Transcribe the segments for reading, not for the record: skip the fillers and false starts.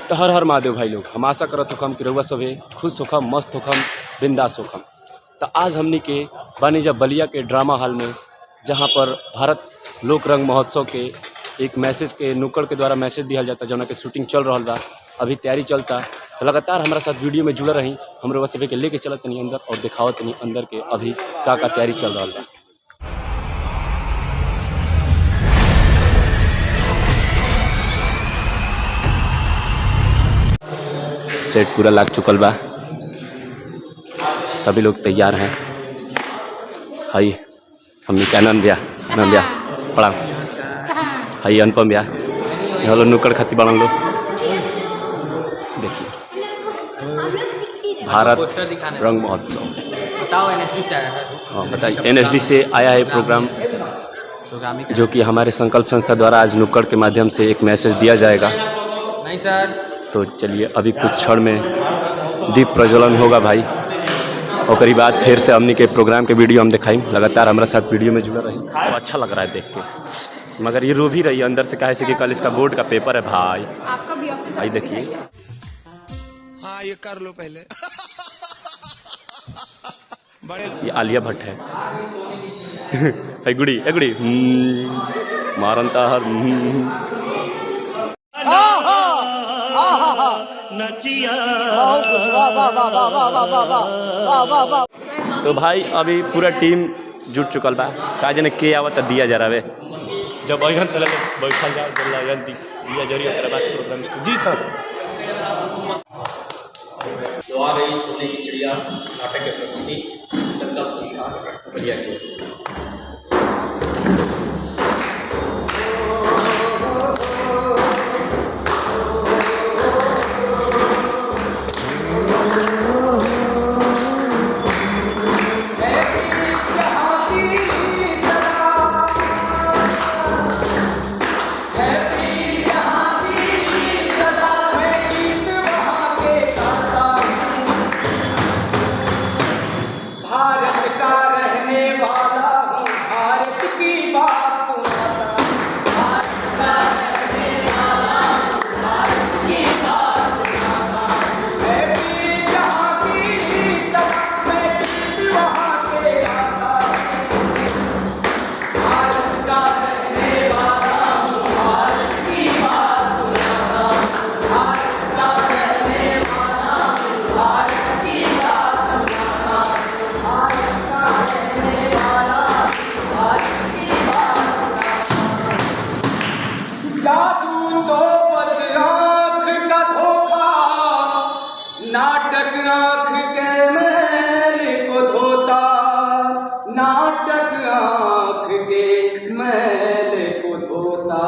तो हर हर महादेव भाई लोग, हम आशा करत होखम कि रउआ सभे खुश होखम, मस्त होखम, बिंदास होखम। तो आज हमनी के बानी जब बलिया के ड्रामा हॉल में, जहाँ पर भारत लोक रंग महोत्सव के एक मैसेज के नुक्कड़ के द्वारा मैसेज दिया जाता, जौना के शूटिंग चल रहा बा, अभी तैयारी चलता। तो लगातार हमारा साथ वीडियो में जुड़ा रही, हम रउआ सभे के लेके चलत तनी अंदर और दिखावत तनी अंदर के अभी का तैयारी चल रहा बा। सेट पूरा लग चुकल बा, सभी लोग तैयार हैं। हाई हमनी के आनंद भैया पड़ा, हाई अनुपम भैया, यहाँ लोग नुक्कड़ खाती बड़ा लोग। देखिए भारत रंग महोत्सव, बताओ NSD से आया है। हाँ बताइए। NSD से आया है प्रोग्राम, जो कि हमारे संकल्प संस्था द्वारा आज नुक्कड़ के माध्यम से एक मैसेज दिया जाएगा। नहीं सर, तो चलिए अभी कुछ क्षण में दीप प्रज्वलन होगा भाई, और बाद फिर से हमनी के प्रोग्राम के वीडियो हम दिखाई। लगातार हमारे साथ वीडियो में जुड़ा रही, तो अच्छा लग रहा है देख के। मगर ये रो भी रही है अंदर से, कहे से कि कल इसका बोर्ड का पेपर है भाई। आपका भी ऑफिस भाई देखिए, हाँ ये कर लो पहले। बड़े ये आलिया भट्ट है। गुड़ी गुड़ी मारनता हर तो भाई अभी पूरा टीम जुट चुकल बा, का जने के आवत दिया जा रहा है। जब अहन तले बैठल जाए जल्ला दिया जरिए ओकरा बाद प्रोग्राम। जी सर। तो आ गई सोने की चिड़िया नाटक के प्रस्तुति संकल्प संस्था बलिया की ओर से। नाटक आँख के मैल को धोता, नाटक आँख के मैल को धोता।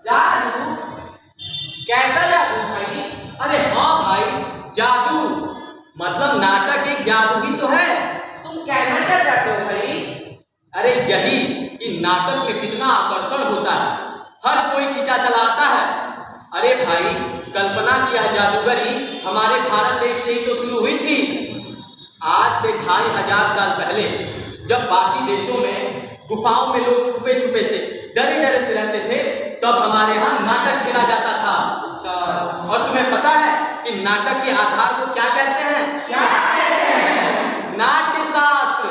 जादू? कैसा जादू भाई? अरे हाँ भाई, जादू मतलब नाटक एक जादू ही तो है। तुम कहना क्या चाहते हो भाई? अरे यही कि नाटक में कितना आकर्षण होता है, हर कोई खींचा चलाता है। अरे भाई, कल्पना की यह जादूगरी हमारे भारत देश से ही तो शुरू हुई थी। आज से 2500 साल पहले जब बाकी देशों में गुफाओं में लोग छुपे छुपे से डरे डरे से रहते थे, तब हमारे यहाँ नाटक खेला जाता था। और तुम्हें पता है कि नाटक के आधार को क्या कहते हैं? क्या कहते हैं? नाट्य शास्त्र,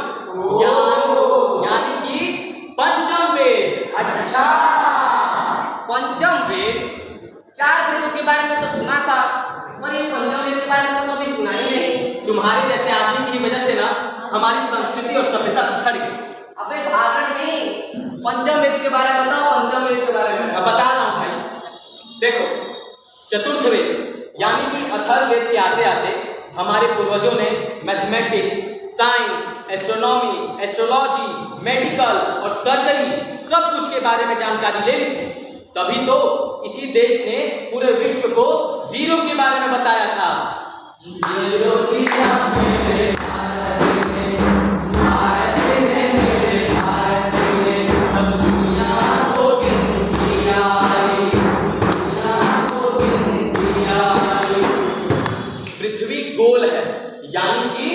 यानी कि पंचम वेद। अच्छा, पंचम वेद? 4 वेदों के बारे में तो सुना था, पर ये पंचम वेद के बारे में तो कभी सुना ही नहीं। तुम्हारे जैसे आदमी की वजह से ना हमारी संस्कृति और सभ्यता पिछड़ गई। अबे भाषण नहीं, पंचम वेद के बारे में बताओ। पंचम वेद के बारे में मैं बता रहा हूँ भाई। देखो, चतुर्थ वेद यानी कि अथर्ववेद के आते आते हमारे पूर्वजों ने mathematics, science, astronomy, astrology, medical और सर्जरी सब कुछ के बारे में जानकारी ले ली थी। तभी तो इसी देश ने पूरे विश्व को जीरो के बारे में बताया था। पृथ्वी गोल है, यानी कि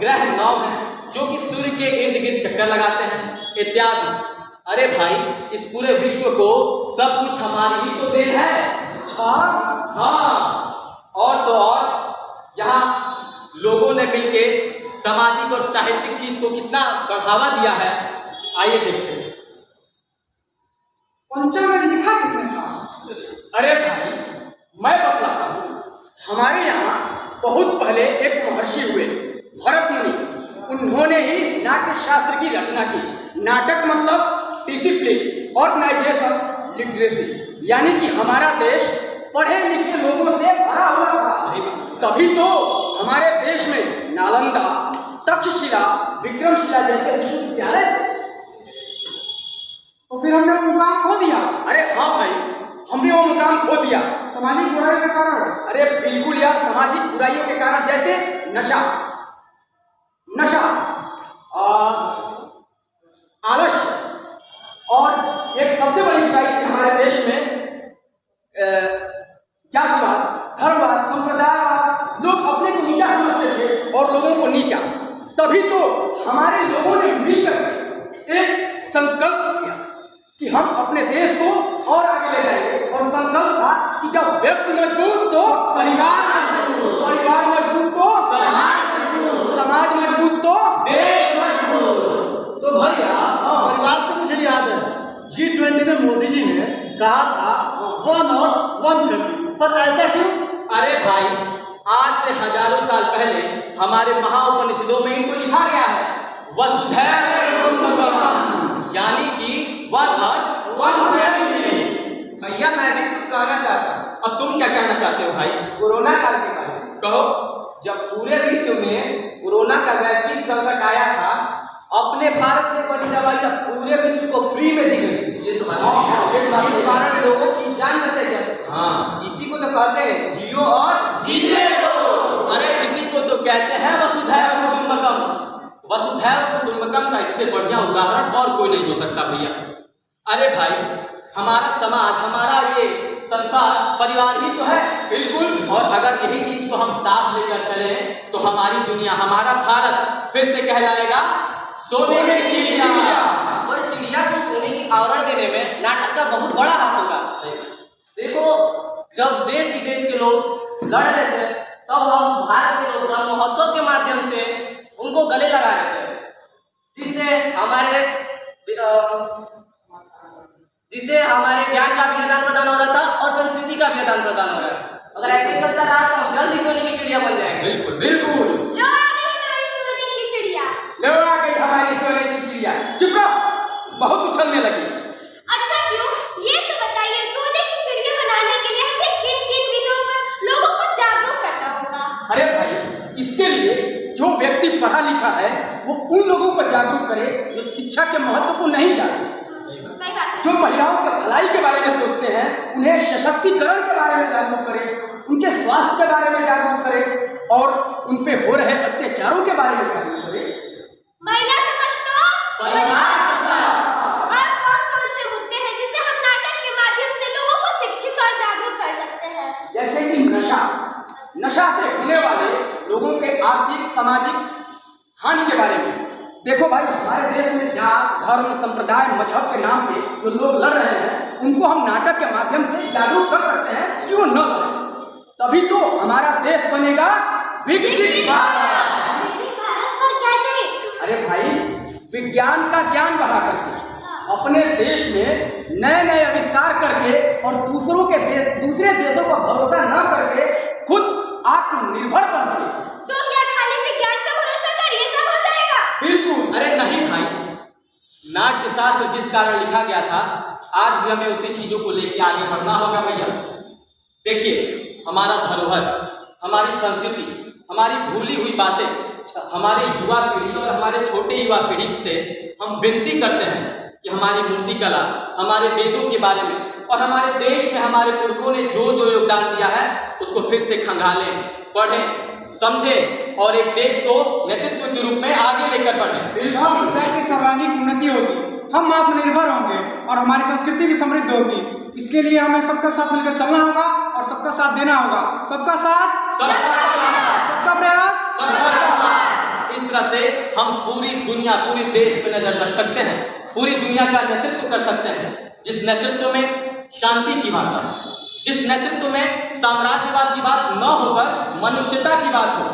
ग्रह 9 है जो कि सूर्य के इर्द गिर्द चक्कर लगाते हैं इत्यादि। अरे भाई, इस पूरे विश्व को सब कुछ हमारी ही तो देन है। अच्छा, हाँ, और तो और यहाँ लोगों ने मिलके सामाजिक और साहित्यिक चीज को कितना बढ़ावा दिया है, आइए देखते हैं। पंचम में लिखा किसने था? अरे भाई, मैं बतलाता हूँ। हमारे यहाँ बहुत पहले एक महर्षि हुए, भरत मुनि। उन्होंने ही नाट्य शास्त्र की रचना की। नाटक मतलब डिसिप्लिन, ऑर्गेनाइजेशन, लिटरेसी, यानी कि हमारा देश पढ़े लिखे लोगों से भरा हुआ था। तभी तो हमारे देश में नालंदा, तक्षशिला, विक्रमशिला जैसे विश्वविद्यालय थे। तो फिर हमने वो मुकाम खो दिया। अरे हाँ भाई, हमने वो मुकाम खो दिया। सामाजिक बुराई के कारण। अरे बिल्कुल यार, सामाजिक बुराइयों के कारण, जैसे नशा, आलस्य, और एक सबसे बड़ी बुराई थी हमारे देश में जातिवाद, धर्मवाद, संप्रदायवाद। लोग अपने को ऊंचा समझते थे और लोगों को नीचा। तभी तो हमारे लोगों ने मिलकर एक संकल्प किया कि हम अपने देश को और आगे ले जाएंगे। और संकल्प था कि जब व्यक्ति मजबूत तो परिवार मजबूत तो समाज मजबूत तो देश मजबूत। तो भैया, परिवार से मुझे याद है G20 में मोदी जी ने कहा था 1 अर्थ 1 फैमिली, पर ऐसा क्यों? अरे भाई, आज से हजारों साल पहले हमारे महाउपनिषदों में ही तो लिखा गया है वसुधैव कुटुंबकम, यानी कि 1 अर्थ 1 फैमिली। भैया, मैं भी कुछ कहना चाहता हूँ। अब तुम क्या कहना चाहते हो भाई? कोरोना काल के बारे में कहो। जब पूरे विश्व में कोरोना का वैश्विक संकट आया था, अपने भारत में बनी दवाई पूरे विश्व को फ्री में दी गई थी। ये तो इस कारण लोगों की जान बचाई जा सकती। हाँ, इसी को तो कहते हैं जियो और जीने दो। अरे इसी को तो कहते हैं वसुधैव कुटुंबकम। वसुधैव कुटुंबकम का इससे बढ़िया उदाहरण और कोई नहीं हो सकता भैया। अरे भाई, हमारा समाज, हमारा ये संसार परिवार ही तो है। बिल्कुल। और अगर यही चीज को हम साथ लेकर चले तो हमारी दुनिया, हमारा भारत फिर से कहलाएगा सोने की चिड़िया। और चिड़िया को सोने की आवरण देने में नाटक का बहुत बड़ा हाथ होगा। देखो, जब देश विदेश के लोग लड़ रहे थे, तब हम भारत के लोग रंग महोत्सव के माध्यम से उनको गले लगा रहे थे, जिससे हमारे ज्ञान का भी आदान प्रदान हो रहा था और संस्कृति का भी आदान प्रदान हो रहा है। अगर ऐसे ही चलता रहा तो हम जल्द ही सोने की चिड़िया बन जाएंगे। बिल्कुल बिल्कुल। लो आ गई हमारी सोने की चिड़िया। लो आ गई हमारी सोने की चिड़िया। चुप रहो, बहुत उछलने लगी। अच्छा क्यों? ये तो बताइए, सोने की चिड़िया बनाने के लिए हमें किन किन विषयों पर लोगों को जागरूक करना होगा? अरे भाई, इसके लिए जो व्यक्ति पढ़ा लिखा है वो उन लोगों को जागरूक करे जो शिक्षा के महत्व को नहीं जानते। सही बात है। जो महिलाओं के भलाई के बारे में सोचते हैं उन्हें सशक्तिकरण के बारे में जागरूक करें, उनके स्वास्थ्य के बारे में जागरूक करें और उन पे हो रहे अत्याचारों के बारे में जागरूक करें। महिला समझ तो परिवार समझ। और कौन-कौन से मुद्दे हैं जिससे हम नाटक के माध्यम से लोगों को शिक्षित और जागरूक कर सकते हैं? जैसे कि नशा से होने वाले लोगों के आर्थिक सामाजिक हानि के बारे में। देखो भाई, हमारे देश में जात, धर्म, संप्रदाय, मजहब के नाम पे जो लोग लड़ रहे हैं उनको हम नाटक के माध्यम से जागरूक कर सकते हैं कि वो न लड़ें। तभी तो हमारा देश बनेगा विकसित भारत। विकसित भारत पर कैसे? अरे भाई, विज्ञान का ज्ञान बढ़ा करके, अपने देश में नए नए आविष्कार करके और दूसरे देशों पर भरोसा न करके खुद आत्मनिर्भर बनते। तो क्या खाली विज्ञान पर भरोसा कर ये सब हो जाएगा? बिल्कुल। अरे नहीं भाई, नाट्य शास्त्र जिस कारण लिखा गया था, आज भी हमें उसी चीजों को लेकर आगे बढ़ना होगा भैया। देखिए, हमारा धरोहर, हमारी संस्कृति, हमारी भूली हुई बातें, हमारे युवा पीढ़ी और हमारे छोटे युवा पीढ़ी से हम विनती करते हैं कि हमारी मूर्ति कला, हमारे वेदों के बारे में और हमारे देश में हमारे पुरखों ने जो जो योगदान दिया है उसको फिर से खंगालें, पढ़ें, समझें और एक देश को नेतृत्व के रूप में आगे लेकर बढ़ें। बिल्कुल, की सर्वांगीण उन्नति होगी, हम आत्मनिर्भर होंगे और हमारी संस्कृति भी समृद्ध होगी। इसके लिए हमें सबका साथ मिलकर चलना होगा और सबका साथ देना होगा। सबका साथ, सबका प्रयास, सबका विश्वास। इस तरह से हम पूरी दुनिया, पूरी देश पर नजर रख सकते हैं, पूरी दुनिया का नेतृत्व कर सकते हैं, जिस नेतृत्व में शांति की वार्ता हो, जिस नेतृत्व में साम्राज्यवाद की बात न होकर मनुष्यता की बात हो।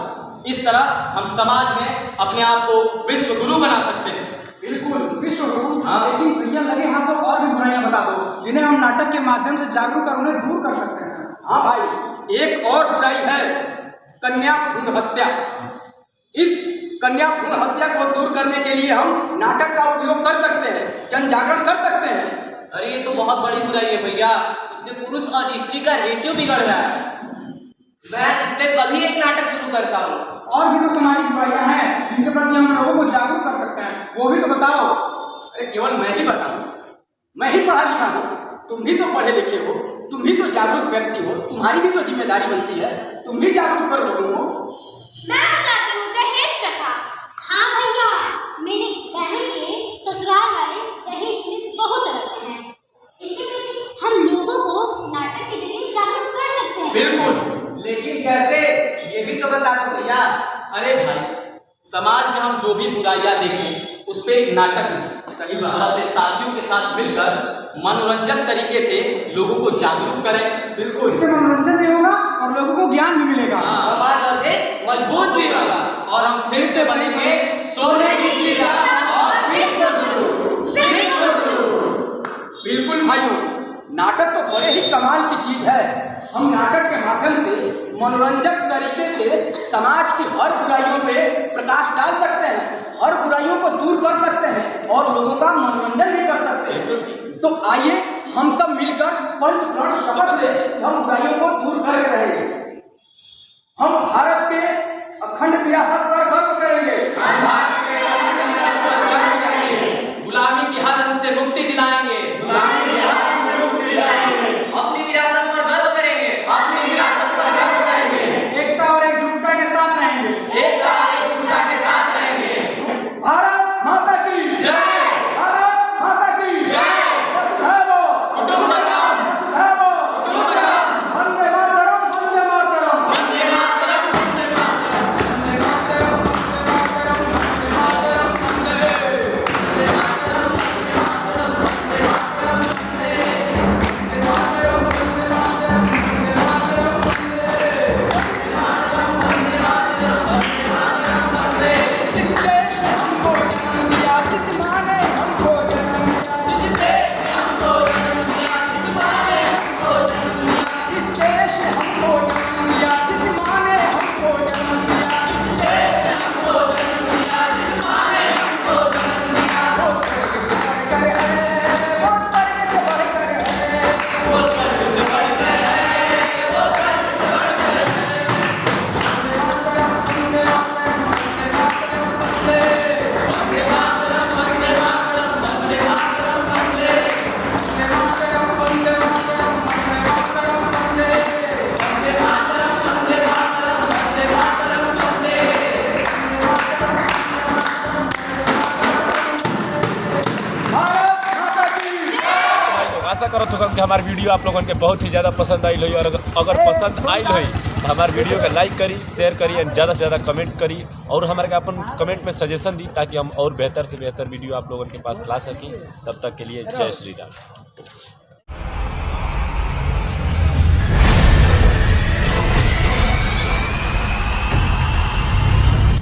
इस तरह हम समाज में अपने आप को विश्व गुरु बना सकते हैं। बिल्कुल विश्व गुरु। लेकिन भैया लगे हाथ तो और भी बुराइयां बता दो जिन्हें हम नाटक के माध्यम से जागरूक कर उन्हें दूर कर सकते हैं। हाँ भाई, एक और बुराई है कन्या भ्रूण हत्या। इस कन्या भ्रूण हत्या को दूर करने के लिए हम नाटक का उपयोग कर सकते हैं, जन जागरण कर सकते हैं। अरे ये तो बहुत बड़ी बुराई है भैया, इससे पुरुष और स्त्री का रेशियो बिगड़ रहा है। मैं इस पे कल ही एक नाटक शुरू करता हूँ। और भी तो सामाजिक बुराइयां हैं जिनके प्रति हम लोगों को जागरूक कर सकते हैं, वो भी तो बताओ। अरे केवल मैं ही बताऊं? मैं ही पढ़ा लिखा हूँ, तुम भी तो पढ़े लिखे हो, तुम भी तो जागरूक व्यक्ति हो, तुम्हारी भी तो जिम्मेदारी बनती है, तुम भी जागरूक कर लोगों को। मैं बताती हूँ दहेज प्रथा। हाँ भैया, मेरी बहन के ससुराल वाले दहेज में बहुत चलते हैं। इसके प्रति हम लोगों को नाटक के जरिए जागरूक कर सकते हैं। बिल्कुल, लेकिन कैसे, ये भी तो बता दो भैया। अरे भाई, समाज में हम जो भी बुराइयां देखें उस पे एक नाटक में सही बात अपने साथियों के साथ मिलकर मनोरंजन तरीके से लोगों को जागरूक करें। बिल्कुल, इससे मनोरंजन भी होगा और लोगों को ज्ञान भी मिलेगा। समाज और देश मजबूत भी होगा और हम फिर से बनेंगे सोने की चिड़िया और विश्व गुरु। बिल्कुल भाइयों, नाटक तो बड़े ही कमाल की चीज है। हम नाटक के माध्यम से मनोरंजक तरीके से समाज की हर बुराइयों पे प्रकाश डाल सकते हैं, हर बुराइयों को दूर कर सकते हैं और लोगों का मनोरंजन भी कर सकते हैं। तो आइए हम सब मिलकर पंचप्रण शपथ लें, हम बुराइयों को दूर करके रहेंगे। हम भारत के अखंड विरासत पर गर्व करेंगे, गुलामी की हरन से मुक्ति दिलाएंगे, अपनी विरासत पर गर्व करेंगे, अपनी विरासत पर गर्व करेंगे, एकता और एकजुटता के साथ रहेंगे, एकता और एकजुटता के साथ रहेंगे। भारत माता की जय, भारत माता की जय, वसुधैव कुटुम्बकम, वसुधैव कुटुम्बकम, वंदे मातरम, वंदे मातरम, वंदे मातरम, वंदे मातरम। आशा करत होगा कि हमारी वीडियो आप लोगों के बहुत ही ज़्यादा पसंद आई हुई और अगर पसंद आई हुई तो हमारे वीडियो को लाइक करी, शेयर करी और ज़्यादा से ज़्यादा कमेंट करी और हमारे अपन कमेंट में सजेशन दी ताकि हम और बेहतर से बेहतर वीडियो आप लोगों के पास ला सकें। तब तक के लिए जय श्री राम।